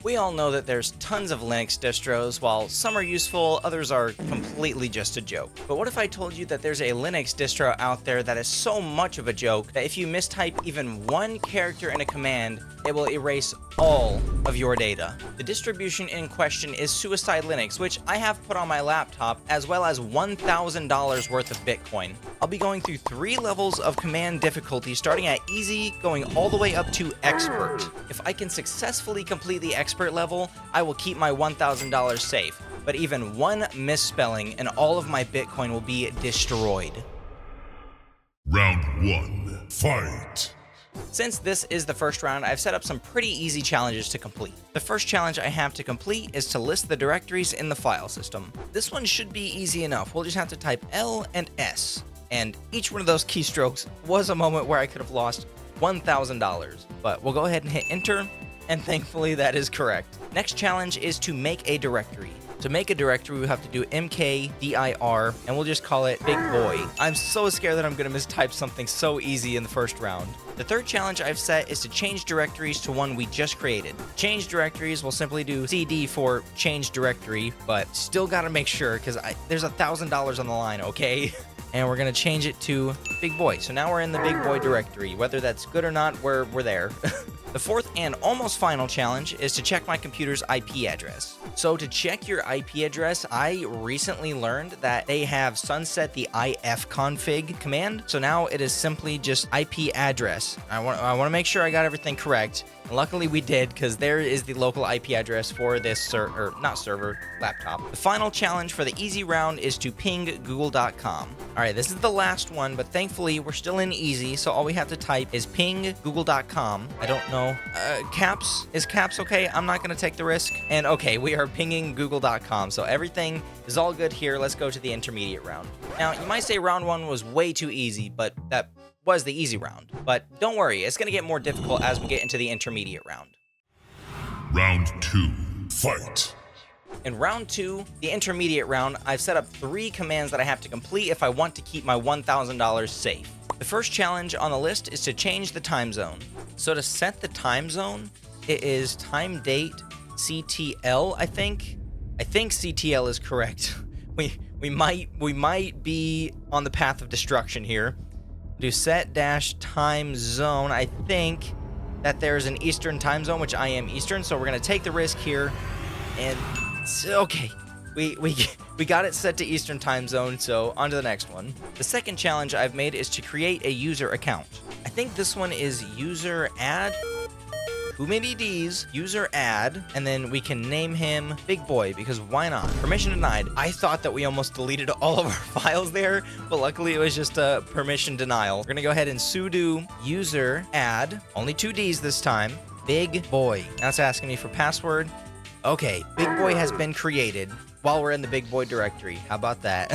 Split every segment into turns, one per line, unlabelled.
We all know that there's tons of Linux distros. While some are useful, others are completely just a joke. But what if I told you that there's a Linux distro out there that is so much of a joke that if you mistype even one character in a command, it will erase all of your data? The distribution in question is Suicide Linux, which I have put on my laptop, as well as $1,000 worth of Bitcoin. I'll be going through 3 levels of command difficulty, starting at easy, going all the way up to expert. If I can successfully complete the expert level, I will keep my $1,000 safe, but even one misspelling and all of my Bitcoin will be destroyed.
Round 1, fight!
Since this is the first round, I've set up some pretty easy challenges to complete. The first challenge I have to complete is to list the directories in the file system. This one should be easy enough. We'll just have to type L and S, and each one of those keystrokes was a moment where I could have lost $1,000, but we'll go ahead and hit enter, and thankfully that is correct. Next challenge is to make a directory. To make a directory, we have to do mkdir, and we'll just call it Big Boy. I'm so scared that I'm going to mistype something so easy in the first round. The third challenge I've set is to change directories to one we just created. Change directories, we'll simply do cd for change directory, but still got to make sure, because there's $1,000 on the line, okay? And we're going to change it to Big Boy. So now we're in the Big Boy directory. Whether that's good or not, we're there. The fourth and almost final challenge is to check my computer's IP address. So to check your IP address, I recently learned that they have sunset the ifconfig command. So now it is simply just IP address. I want to make sure I got everything correct. And luckily we did, because there is the local IP address for this laptop. The final challenge for the easy round is to ping google.com. All right, this is the last one, but thankfully we're still in easy, so all we have to type is ping google.com. I don't know. Caps? Is caps okay? I'm not going to take the risk. And okay, we are pinging google.com, so everything is all good here. Let's go to the intermediate round. Now, you might say round 1 was way too easy, but that was the easy round. But don't worry, it's going to get more difficult as we get into the intermediate round.
Round 2, fight!
In round 2, the intermediate round, I've set up 3 commands that I have to complete if I want to keep my $1,000 safe. The first challenge on the list is to change the time zone. So to set the time zone, it is time date CTL, I think. I think CTL is correct. We might be on the path of destruction here. Do set dash time zone. I think that there's an Eastern time zone, which I am Eastern, so we're gonna take the risk here. And okay, we got it set to Eastern time zone, so on to the next one. The second challenge I've made is to create a user account. I think this one is user add. Who many D's, user add, and then we can name him Big Boy, because why not? Permission denied. I thought that we almost deleted all of our files there, but luckily it was just a permission denial. We're gonna go ahead and sudo user add, only 2 D's this time, Big Boy. Now it's asking me for password. Okay, Big Boy has been created while we're in the Big Boy directory. How about that?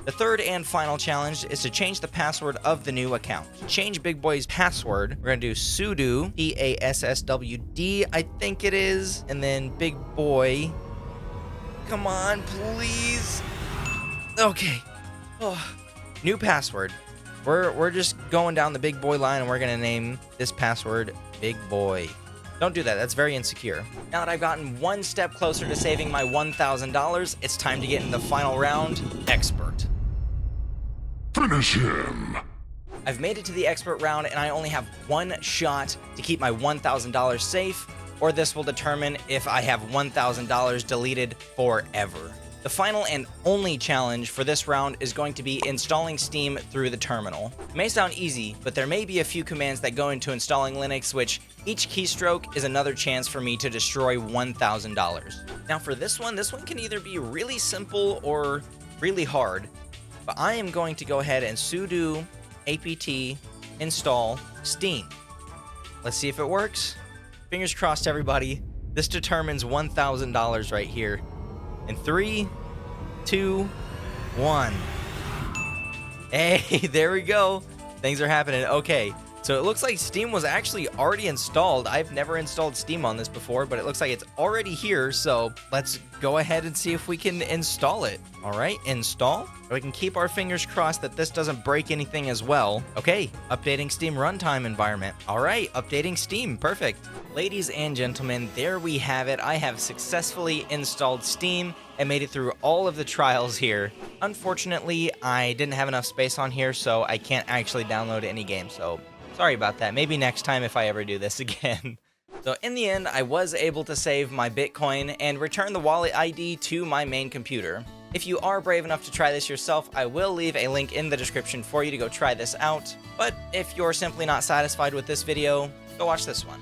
The third and final challenge is to change the password of the new account. To change Big Boy's password, we're gonna do sudo passwd, I think it is, and then Big Boy. Come on, please. Okay. Oh. New password. We're just going down the Big Boy line, and we're gonna name this password Big Boy. Don't do that, that's very insecure. Now that I've gotten one step closer to saving my $1,000, it's time to get in the final round, Expert.
Finish him!
I've made it to the Expert round, and I only have one shot to keep my $1,000 safe, or this will determine if I have $1,000 deleted forever. The final and only challenge for this round is going to be installing Steam through the terminal. It may sound easy, but there may be a few commands that go into installing Linux, which each keystroke is another chance for me to destroy $1,000. Now for this one can either be really simple or really hard, but I am going to go ahead and sudo apt install Steam. Let's see if it works. Fingers crossed, everybody. This determines $1,000 right here. In 3, 2, 1. Hey, there we go. Things are happening. Okay, So it looks like Steam was actually already installed. I've never installed Steam on this before, but it looks like it's already here. So let's go ahead and see if we can install it. All right, install. We can keep our fingers crossed that this doesn't break anything as well. Okay, updating Steam runtime environment. All right, updating Steam, perfect. Ladies and gentlemen, there we have it. I have successfully installed Steam and made it through all of the trials here. Unfortunately, I didn't have enough space on here, so I can't actually download any games. So sorry about that. Maybe next time if I ever do this again. So in the end, I was able to save my Bitcoin and return the wallet ID to my main computer. If you are brave enough to try this yourself, I will leave a link in the description for you to go try this out. But if you're simply not satisfied with this video, go watch this one.